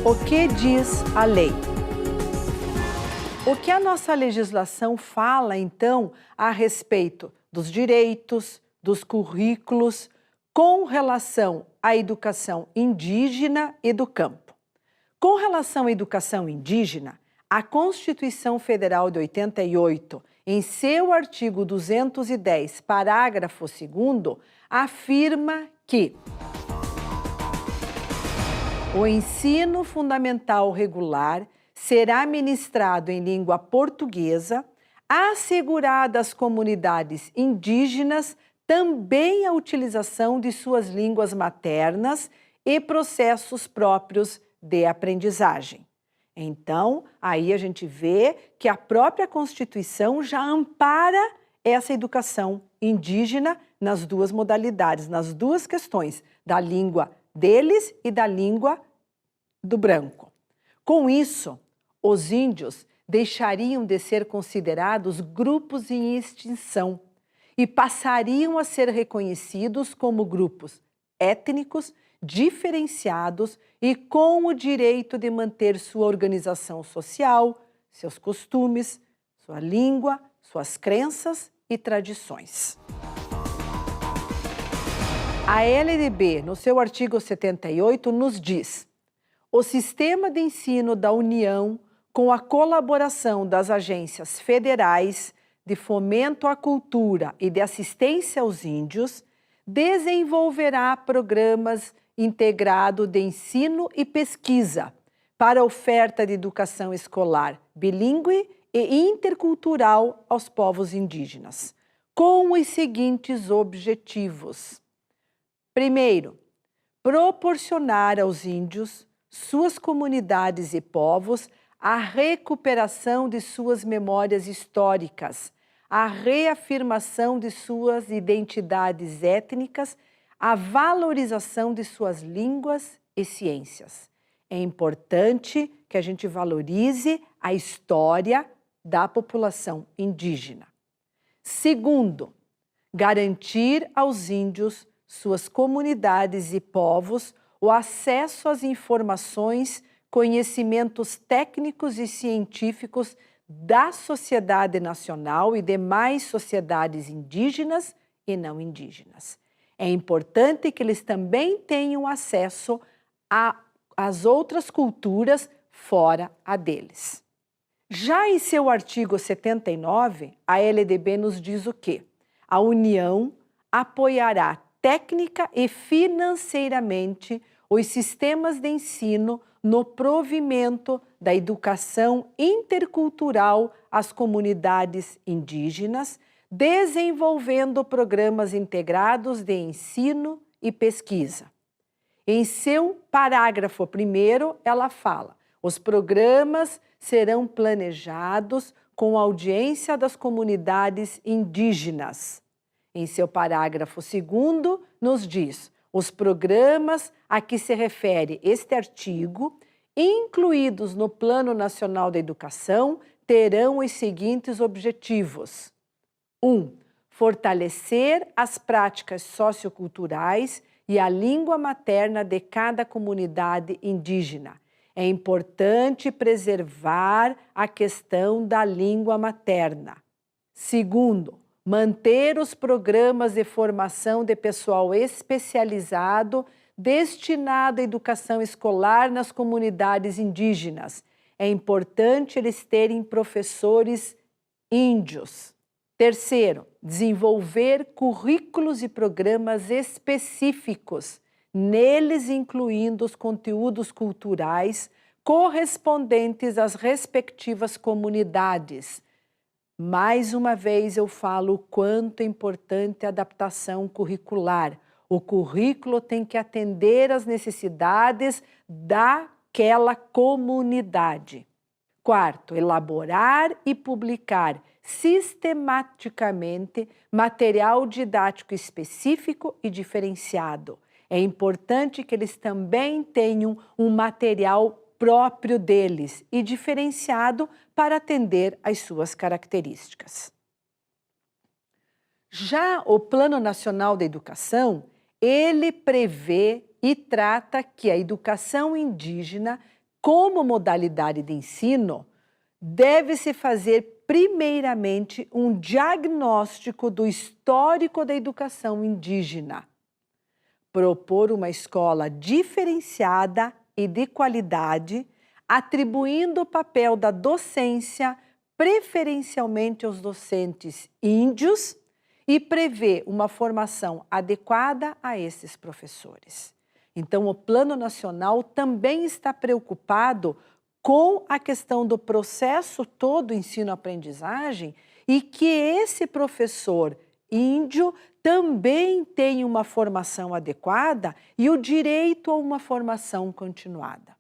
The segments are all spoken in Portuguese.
O que diz a lei? O que a nossa legislação fala, então, a respeito dos direitos, dos currículos, com relação à educação indígena e do campo? Com relação à educação indígena, a Constituição Federal de 88, em seu artigo 210, parágrafo 2º, afirma que o ensino fundamental regular será ministrado em língua portuguesa, assegurada às comunidades indígenas também a utilização de suas línguas maternas e processos próprios de aprendizagem. Então, aí a gente vê que a própria Constituição já ampara essa educação indígena nas duas modalidades, nas duas questões, da língua deles e da língua do branco. Com isso, os índios deixariam de ser considerados grupos em extinção e passariam a ser reconhecidos como grupos étnicos, diferenciados e com o direito de manter sua organização social, seus costumes, sua língua, suas crenças e tradições. A LDB, no seu artigo 78, nos diz: o sistema de ensino da União, com a colaboração das agências federais de fomento à cultura e de assistência aos índios, desenvolverá programas integrados de ensino e pesquisa para oferta de educação escolar bilíngue e intercultural aos povos indígenas, com os seguintes objetivos. Primeiro, proporcionar aos índios, suas comunidades e povos, a recuperação de suas memórias históricas, a reafirmação de suas identidades étnicas, a valorização de suas línguas e ciências. É importante que a gente valorize a história da população indígena. Segundo, garantir aos índios, suas comunidades e povos, o acesso às informações, conhecimentos técnicos e científicos da sociedade nacional e demais sociedades indígenas e não indígenas. É importante que eles também tenham acesso às outras culturas fora a deles. Já em seu artigo 79, a LDB nos diz o quê? A União apoiará técnica e financeiramente os sistemas de ensino no provimento da educação intercultural às comunidades indígenas, desenvolvendo programas integrados de ensino e pesquisa. Em seu parágrafo 1º, ela fala: os programas serão planejados com audiência das comunidades indígenas. Em seu parágrafo 2º, nos diz: os programas a que se refere este artigo, incluídos no Plano Nacional da Educação, terão os seguintes objetivos. 1. Fortalecer as práticas socioculturais e a língua materna de cada comunidade indígena. É importante preservar a questão da língua materna. 2. Manter os programas de formação de pessoal especializado destinado à educação escolar nas comunidades indígenas. É importante eles terem professores índios. 3. Desenvolver currículos e programas específicos, neles incluindo os conteúdos culturais correspondentes às respectivas comunidades. Mais uma vez eu falo o quanto é importante a adaptação curricular. O currículo tem que atender às necessidades daquela comunidade. 4. Elaborar e publicar sistematicamente material didático específico e diferenciado. É importante que eles também tenham um material próprio deles e diferenciado para atender às suas características. Já o Plano Nacional da Educação, ele prevê e trata que a educação indígena como modalidade de ensino, deve-se fazer primeiramente um diagnóstico do histórico da educação indígena, propor uma escola diferenciada e de qualidade, atribuindo o papel da docência preferencialmente aos docentes índios e prever uma formação adequada a esses professores. Então, o Plano Nacional também está preocupado com a questão do processo todo ensino-aprendizagem e que esse professor índio também tem uma formação adequada e o direito a uma formação continuada.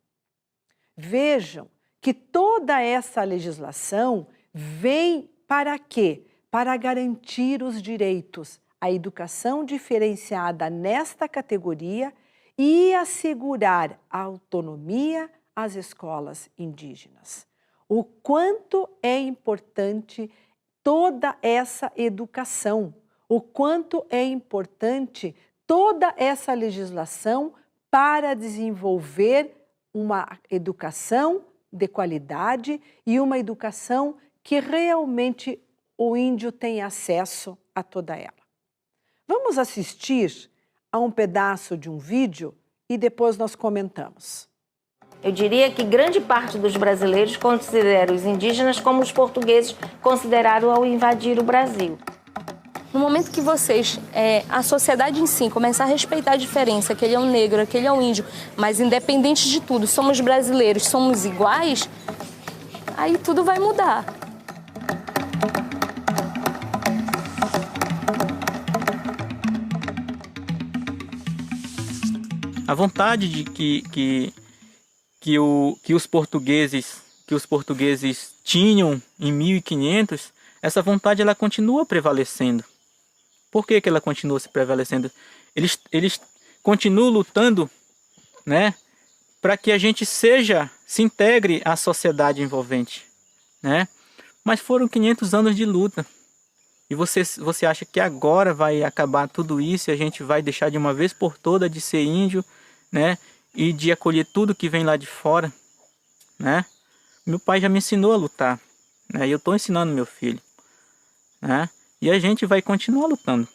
Vejam que toda essa legislação vem para quê? Para garantir os direitos à educação diferenciada nesta categoria e assegurar a autonomia às escolas indígenas. O quanto é importante toda essa educação, o quanto é importante toda essa legislação para desenvolver uma educação de qualidade e uma educação que realmente o índio tem acesso a toda ela. Vamos assistir a um pedaço de um vídeo e depois nós comentamos. Eu diria que grande parte dos brasileiros considera os indígenas como os portugueses consideraram ao invadir o Brasil. No momento que vocês, a sociedade em si, começar a respeitar a diferença, aquele é um negro, aquele é um índio, mas independente de tudo, somos brasileiros, somos iguais, aí tudo vai mudar. A vontade de que os portugueses tinham em 1500, essa vontade ela continua prevalecendo. Por que ela continua se prevalecendo? Eles continuam lutando, né, para que a gente se integre à sociedade envolvente, né? Mas foram 500 anos de luta. E você acha que agora vai acabar tudo isso e a gente vai deixar de uma vez por toda de ser índio, né? E de acolher tudo que vem lá de fora, né? Meu pai já me ensinou a lutar, né? E eu estou ensinando meu filho, né? E a gente vai continuar lutando.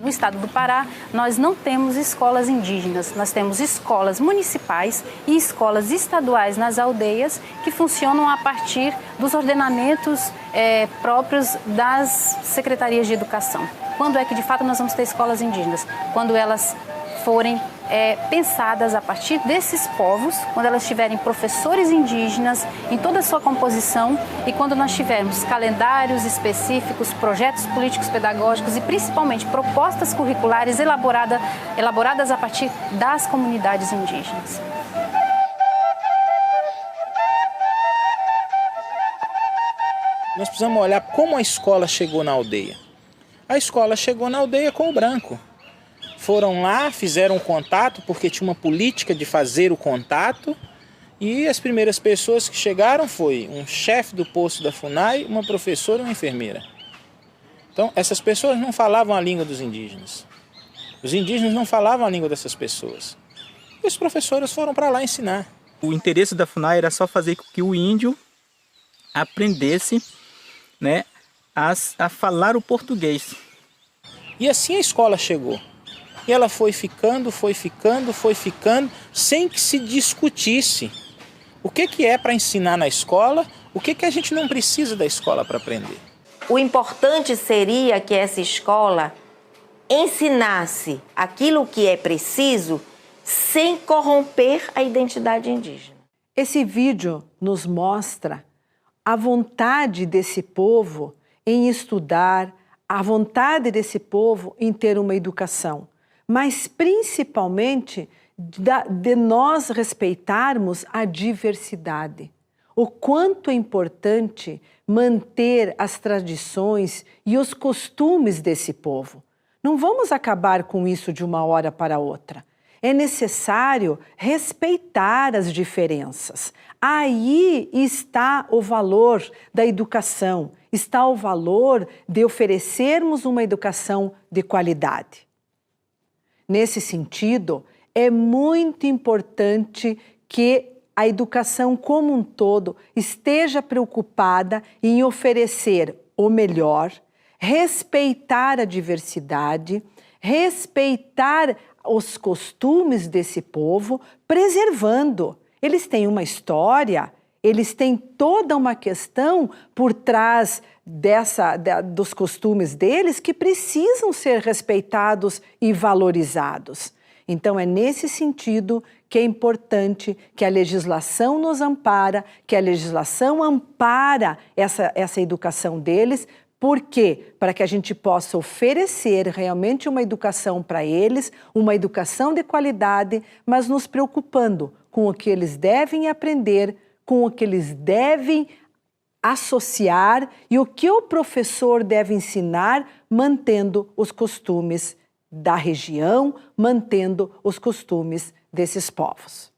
No estado do Pará, nós não temos escolas indígenas, nós temos escolas municipais e escolas estaduais nas aldeias que funcionam a partir dos ordenamentos próprios das secretarias de educação. Quando é que de fato nós vamos ter escolas indígenas? Quando elas forem pensadas a partir desses povos, quando elas tiverem professores indígenas em toda a sua composição e quando nós tivermos calendários específicos, projetos políticos pedagógicos e principalmente propostas curriculares elaboradas a partir das comunidades indígenas. Nós precisamos olhar como a escola chegou na aldeia. A escola chegou na aldeia com o branco. Foram lá, fizeram contato, porque tinha uma política de fazer o contato, e as primeiras pessoas que chegaram foi um chefe do posto da FUNAI, uma professora e uma enfermeira. Então, essas pessoas não falavam a língua dos indígenas. Os indígenas não falavam a língua dessas pessoas. E os professores foram para lá ensinar. O interesse da FUNAI era só fazer com que o índio aprendesse, né, a falar o português. E assim a escola chegou. E ela foi ficando, sem que se discutisse o que é para ensinar na escola, o que a gente não precisa da escola para aprender. O importante seria que essa escola ensinasse aquilo que é preciso sem corromper a identidade indígena. Esse vídeo nos mostra a vontade desse povo em estudar, a vontade desse povo em ter uma educação, mas principalmente de nós respeitarmos a diversidade. O quanto é importante manter as tradições e os costumes desse povo. Não vamos acabar com isso de uma hora para outra. é necessário respeitar as diferenças. Aí está o valor da educação, está o valor de oferecermos uma educação de qualidade. Nesse sentido, é muito importante que a educação como um todo esteja preocupada em oferecer o melhor, respeitar a diversidade, respeitar os costumes desse povo, preservando. Eles têm uma história, eles têm toda uma questão por trás dos costumes deles que precisam ser respeitados e valorizados. Então, é nesse sentido que é importante que a legislação nos ampara, que a legislação ampara essa educação deles. Por quê? Para que a gente possa oferecer realmente uma educação para eles, uma educação de qualidade, mas nos preocupando com o que eles devem aprender, com o que eles devem associar e o que o professor deve ensinar, mantendo os costumes da região, mantendo os costumes desses povos.